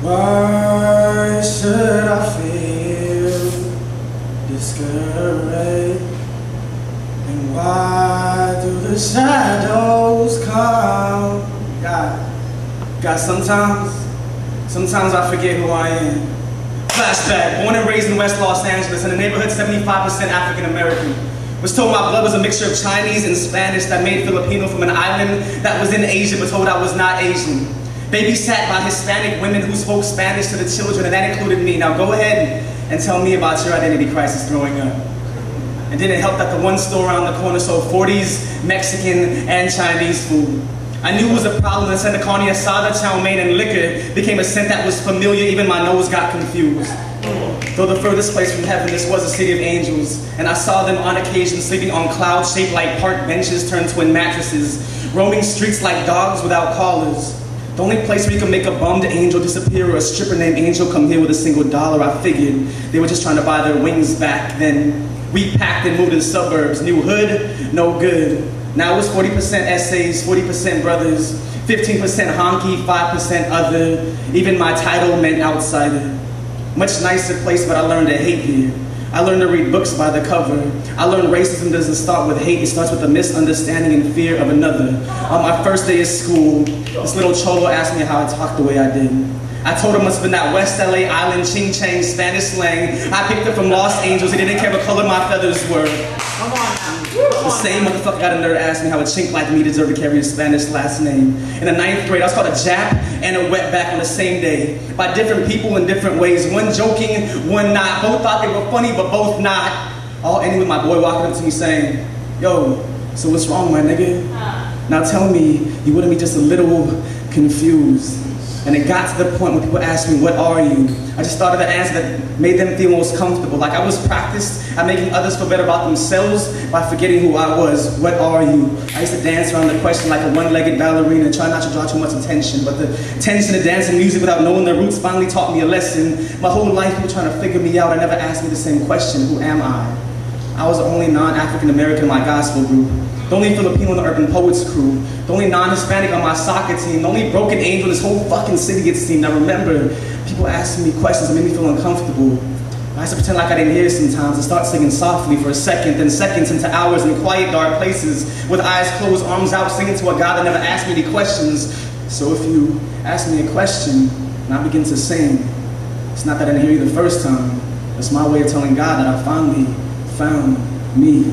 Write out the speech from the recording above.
Why should I feel discouraged? And why do the shadows come? God, sometimes I forget who I am. Flashback, born and raised in West Los Angeles, in a neighborhood 75% African American. Was told my blood was a mixture of Chinese and Spanish that made Filipino from an island that was in Asia, but told I was not Asian. Babysat by Hispanic women who spoke Spanish to the children, and that included me. Now go ahead and tell me about your identity crisis growing up. It didn't help that the one store around the corner sold 40s, Mexican, and Chinese food. I knew it was a problem and said the carne asada, chow mein, and liquor became a scent that was familiar. Even my nose got confused. Though the furthest place from heaven, this was a city of angels, and I saw them on occasion sleeping on clouds shaped like park benches turned twin mattresses, roaming streets like dogs without collars. The only place where you can make a bummed angel disappear or a stripper named Angel come here with a single dollar, I figured they were just trying to buy their wings back then. We packed and moved to the suburbs. New hood, no good. Now it was 40% essays, 40% brothers, 15% honky, 5% other. Even my title meant outsider. Much nicer place, but I learned to hate here. I learned to read books by the cover. I learned racism doesn't start with hate, it starts with a misunderstanding and fear of another. On my first day of school, this little cholo asked me how I talked the way I did. I told him it must have been that West LA island ching-chang Spanish slang I picked up from Los Angeles. He didn't care what color my feathers were. Come on now. The same motherfucker got a nerve to ask me how a chink like me deserved to carry a Spanish last name. In the 9th grade, I was called a Jap and a wetback on the same day by different people in different ways. One joking, one not. Both thought they were funny, but both not. All ending with my boy walking up to me saying, "Yo, so what's wrong, my nigga? Now tell me, you wouldn't be just a little confused." And it got to the point when people asked me, "What are you?" I just thought of the answer that made them feel most comfortable. Like I was practiced at making others feel better about themselves by forgetting who I was. What are you? I used to dance around the question like a one-legged ballerina, try not to draw too much attention. But the tension of dancing music without knowing the roots finally taught me a lesson. My whole life people trying to figure me out. I never asked me the same question, who am I? I was the only non-African American in my gospel group. The only Filipino in the Urban Poets crew, the only non-Hispanic on my soccer team, the only broken angel in this whole fucking city it seemed. I remember people asking me questions that made me feel uncomfortable. I used to pretend like I didn't hear sometimes and start singing softly for a second, then seconds into hours in quiet, dark places with eyes closed, arms out, singing to a God that never asked me any questions. So if you ask me a question and I begin to sing, it's not that I didn't hear you the first time. It's my way of telling God that I finally found me.